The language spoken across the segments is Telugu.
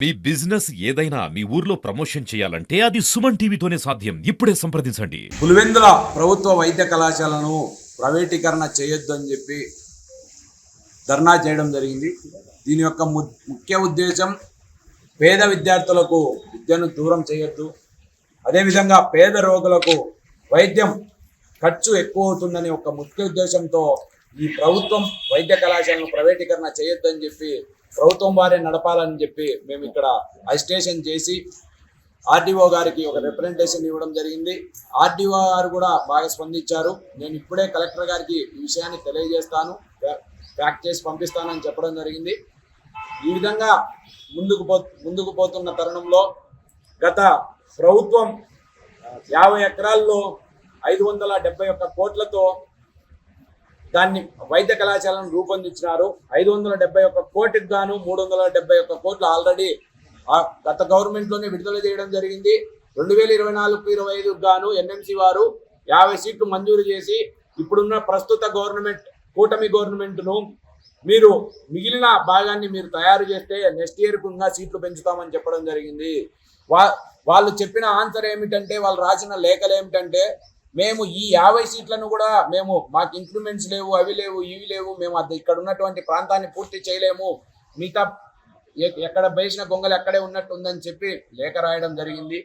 మీ బిజినెస్ ఏదైనా మీ ఊర్లో ప్రమోషన్ చేయాలంటే అది సుమన్ టీవీతోనే సాధ్యం. ఇప్పుడే సంప్రదించండి. పులివెందుల ప్రభుత్వ వైద్య కళాశాలను ప్రైవేటీకరణ చేయొద్దు అని చెప్పి ధర్నా చేయడం జరిగింది. దీని యొక్క ముఖ్య ఉద్దేశం పేద విద్యార్థులకు విద్యను దూరం చేయొద్దు, అదేవిధంగా పేద రోగులకు వైద్యం ఖర్చు ఎక్కువ అవుతుందని ఒక ముఖ్య ఉద్దేశంతో ఈ ప్రభుత్వం వైద్య కళాశాలను ప్రైవేటీకరణ చేయొద్దు అని చెప్పి ప్రభుత్వం వారే నడపాలని చెప్పి మేము ఇక్కడ అజిటేషన్ చేసి ఆర్డీఓ గారికి ఒక రిప్రజెంటేషన్ ఇవ్వడం జరిగింది. ఆర్డీఓ గారు కూడా బాగా స్పందించారు. నేను ఇప్పుడే కలెక్టర్ గారికి ఈ విషయాన్ని తెలియజేస్తాను, ప్యాక్ చేసి పంపిస్తానని చెప్పడం జరిగింది. ఈ విధంగా ముందుకు పోతున్న తరుణంలో గత ప్రభుత్వం 50 ఎకరాల్లో 571 కోట్లతో దాన్ని వైద్య కళాశాలను రూపొందించినారు. 571 కోటికి గాను 371 కోట్లు ఆల్రెడీ గత గవర్నమెంట్లోనే విడుదల చేయడం జరిగింది. 2024-25 గాను ఎన్ఎంసీ వారు 50 సీట్లు మంజూరు చేసి ఇప్పుడున్న ప్రస్తుత గవర్నమెంట్ కూటమి గవర్నమెంట్ను మీరు మిగిలిన భాగాన్ని మీరు తయారు చేస్తే నెక్స్ట్ ఇయర్కు ఇంకా సీట్లు పెంచుతామని చెప్పడం జరిగింది. వాళ్ళు చెప్పిన ఆన్సర్ ఏమిటంటే, వాళ్ళు రాసిన లేఖలు ఏమిటంటే, మేము ఈ 50 సీట్లను కూడా మాకు ఇంక్రిమెంట్స్ లేవు, అవి లేవు, ఇవి లేవు, మేము ఇక్కడ ఉన్నటువంటి ప్రాంతాన్ని పూర్తి చేయలేము, మిగతా ఎక్కడ వేసిన గొంగలు ఎక్కడే ఉన్నట్టు ఉందని చెప్పి లేఖ రాయడం జరిగింది.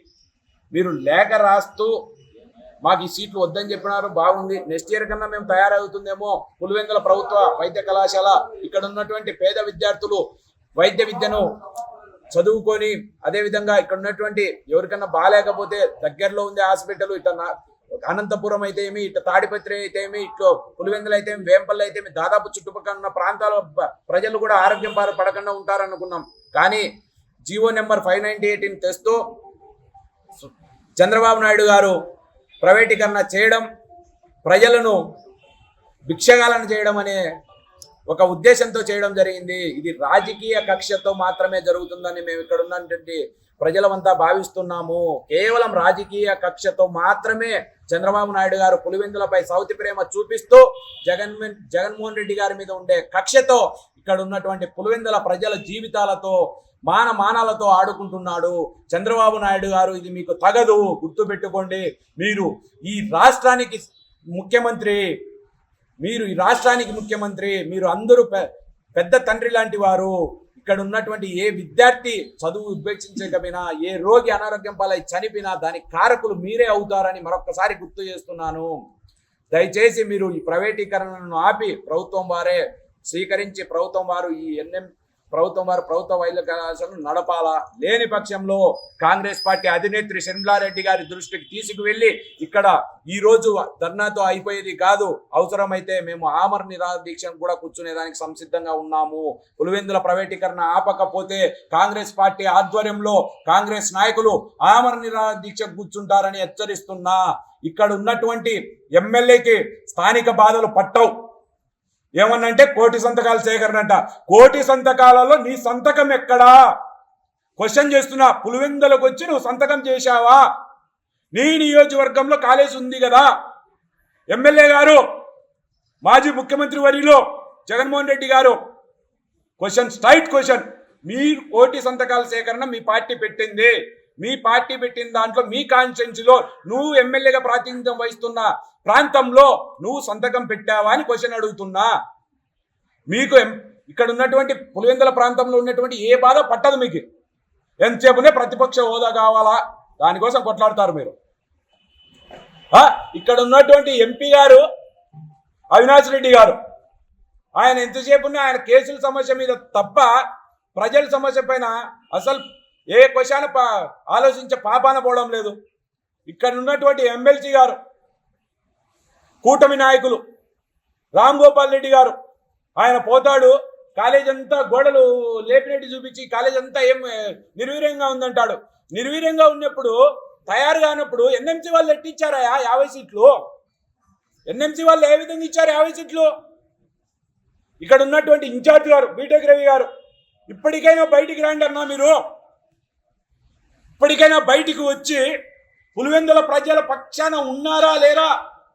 మీరు లేఖ రాస్తూ మాకు ఈ సీట్లు వద్దని చెప్పినారు, బాగుంది, నెక్స్ట్ ఇయర్ కన్నా మేము తయారవుతుందేమో పులివెందుల ప్రభుత్వ వైద్య కళాశాల ఇక్కడ ఉన్నటువంటి పేద విద్యార్థులు వైద్య విద్యను చదువుకొని, అదేవిధంగా ఇక్కడ ఉన్నటువంటి ఎవరికన్నా బాగాలేకపోతే దగ్గరలో ఉండే హాస్పిటల్ ఇట్లా అనంతపురం అయితే ఏమి, ఇట్లా తాడిపత్రి అయితే ఏమి, ఇట్లా పులివెందులు అయితే ఏమి, వేంపల్లి అయితే ఏమి, దాదాపు చుట్టుపక్కల ఉన్న ప్రాంతాల ప్రజలు కూడా ఆరోగ్యం పడకుండా ఉంటారనుకున్నాం. కానీ జీవో నెంబర్ 598 తెస్తూ చంద్రబాబు నాయుడు గారు ప్రైవేటీకరణ చేయడం, ప్రజలను భిక్షగాలను చేయడం అనే ఒక ఉద్దేశంతో చేయడం జరిగింది. ఇది రాజకీయ కక్షతో మాత్రమే జరుగుతుందని మేము ఇక్కడ ఉన్నటువంటి ప్రజలమంతా భావిస్తున్నాము. కేవలం రాజకీయ కక్షతో మాత్రమే చంద్రబాబు నాయుడు గారు పులివెందులపై సౌతి ప్రేమ చూపిస్తూ జగన్మోహన్ రెడ్డి గారి మీద ఉండే కక్షతో ఇక్కడ ఉన్నటువంటి పులివెందుల ప్రజల జీవితాలతో మానాలతో ఆడుకుంటున్నాడు చంద్రబాబు నాయుడు గారు. ఇది మీకు తగదు, గుర్తుపెట్టుకోండి. మీరు ఈ రాష్ట్రానికి ముఖ్యమంత్రి, మీరు అందరూ పెద్ద తండ్రి లాంటి వారు. ఇక్కడ ఉన్నటువంటి ఏ విద్యార్థి చదువు ఉపేక్షించకపోయినా, ఏ రోగి అనారోగ్యం పాలై చనిపోయినా దానికి కారకులు మీరే అవుతారని మరొకసారి గుర్తు చేస్తున్నాను. దయచేసి మీరు ఈ ప్రైవేటీకరణను ఆపి ప్రభుత్వం వారే స్వీకరించి ప్రభుత్వం వారు ప్రభుత్వ వైద్య కళాశాలను నడపాలా. లేని పక్షంలో కాంగ్రెస్ పార్టీ అధినేత్రి షర్మిలారెడ్డి గారి దృష్టికి తీసుకువెళ్ళి ఇక్కడ ఈ రోజు ధర్నాతో అయిపోయేది కాదు, అవసరమైతే మేము ఆమరణ నిరాహార దీక్షను కూడా కూర్చునేదానికి సంసిద్ధంగా ఉన్నాము. పులివెందుల ప్రైవేటీకరణ ఆపకపోతే కాంగ్రెస్ పార్టీ ఆధ్వర్యంలో కాంగ్రెస్ నాయకులు ఆమరణ నిరాహార దీక్ష కూర్చుంటారని హెచ్చరిస్తున్నా. ఇక్కడ ఉన్నటువంటి ఎమ్మెల్యేకి స్థానిక బాధలు పట్టవు. ఏమన్నంటే కోటి సంతకాల సేకరణ అంట. కోటి సంతకాలలో నీ సంతకం ఎక్కడా? క్వశ్చన్ చేస్తున్నా. పులివెందులకు వచ్చి నువ్వు సంతకం చేశావా? నీ నియోజకవర్గంలో కాలేజీ ఉంది కదా. ఎమ్మెల్యే గారు, మాజీ ముఖ్యమంత్రి వర్యులు జగన్మోహన్ రెడ్డి గారు, స్ట్రైట్ క్వశ్చన్. మీ కోటి సంతకాల సేకరణ మీ పార్టీ పెట్టింది. మీ పార్టీ పెట్టిన దాంట్లో మీ కాన్స్టిట్యున్సీలో నువ్వు ఎమ్మెల్యేగా ప్రాతినిధ్యం వహిస్తున్న ప్రాంతంలో నువ్వు సంతకం పెట్టావా అని క్వశ్చన్ అడుగుతున్నా. మీకు ఇక్కడ ఉన్నటువంటి పులివెందుల ప్రాంతంలో ఉన్నటువంటి ఏ బాధ పట్టదు. మీకు ఎంతసేపునే ప్రతిపక్ష హోదా కావాలా, దానికోసం కొట్లాడతారు మీరు. ఇక్కడ ఉన్నటువంటి ఎంపీ గారు అవినాష్ రెడ్డి గారు, ఆయన ఎంతసేపునే ఆయన కేసుల సమస్య మీద తప్ప ప్రజల సమస్య పైన అసలు ఏ క్వశ్చన్ ఆలోచించే పాపాన పోవడం లేదు. ఇక్కడ ఉన్నటువంటి ఎమ్మెల్సీ గారు, కూటమి నాయకులు రామ్ గోపాల్ రెడ్డి గారు, ఆయన పోతాడు కాలేజ్ అంతా గోడలు లేపినట్టు చూపించి కాలేజ్ అంతా ఏం నిర్వీర్యంగా ఉందంటాడు. నిర్వీర్యంగా ఉన్నప్పుడు, తయారు కానప్పుడు ఎన్ఎంసీ వాళ్ళు ఎట్టిచ్చారా 50 సీట్లు? ఎన్ఎంసీ వాళ్ళు ఏ విధంగా ఇచ్చారు 50 సీట్లు? ఇక్కడ ఉన్నటువంటి ఇన్ఛార్జ్ గారు బీటెక్ రవి గారు, ఇప్పటికైనా బయటికి రండి అన్నా, మీరు ఇప్పటికైనా బయటికి వచ్చి పులివెందుల ప్రజల పక్షాన ఉన్నారా లేరా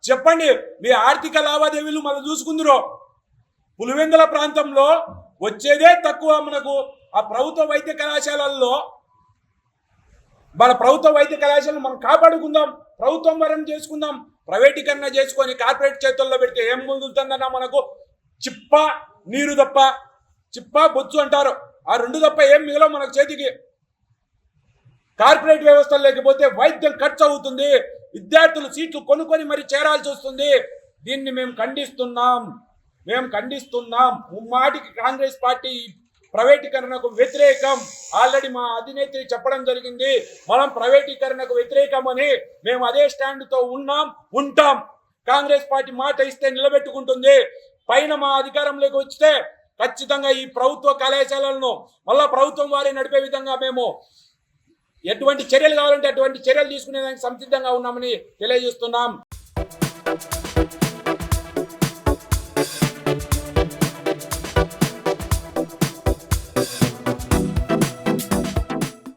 చెప్పండి. మీ ఆర్థిక లావాదేవీలు మనం చూసుకుందరు. పులివెందుల ప్రాంతంలో వచ్చేదే తక్కువ మనకు ఆ ప్రభుత్వ వైద్య కళాశాలల్లో మన ప్రభుత్వ వైద్య కళాశాలను మనం కాపాడుకుందాం, ప్రభుత్వం వరం చేసుకుందాం. ప్రైవేటీకరణ చేసుకొని కార్పొరేట్ చేతుల్లో పెడితే ఏం ముందుతుందన్నా మనకు చిప్ప నీరు తప్ప, చిప్ప బొచ్చు అంటారు, ఆ రెండు తప్ప ఏం మిగలవు మనకు చేతికి. కార్పొరేట్ వ్యవస్థలు లేకపోతే వైద్యం ఖర్చు అవుతుంది, విద్యార్థులు సీట్లు కొనుక్కొని మరి చేరాల్సి వస్తుంది. దీన్ని మేము ఖండిస్తున్నాం. ముమ్మాటికి కాంగ్రెస్ పార్టీ ప్రైవేటీకరణకు వ్యతిరేకం. ఆల్రెడీ మా అధినేత్రి చెప్పడం జరిగింది, మనం ప్రైవేటీకరణకు వ్యతిరేకమని. మేము అదే స్టాండ్తో ఉంటాం. కాంగ్రెస్ పార్టీ మాట ఇస్తే నిలబెట్టుకుంటుంది. పైన మా అధికారంలోకి వస్తే ఖచ్చితంగా ఈ ప్రభుత్వ కళాశాలలను మళ్ళా ప్రభుత్వం వారే నడిపే విధంగా మేము ఎటువంటి చర్యలు కావాలంటే అటువంటి చర్యలు తీసుకునేదానికి సంసిద్ధంగా ఉన్నామని తెలియజేస్తున్నాం.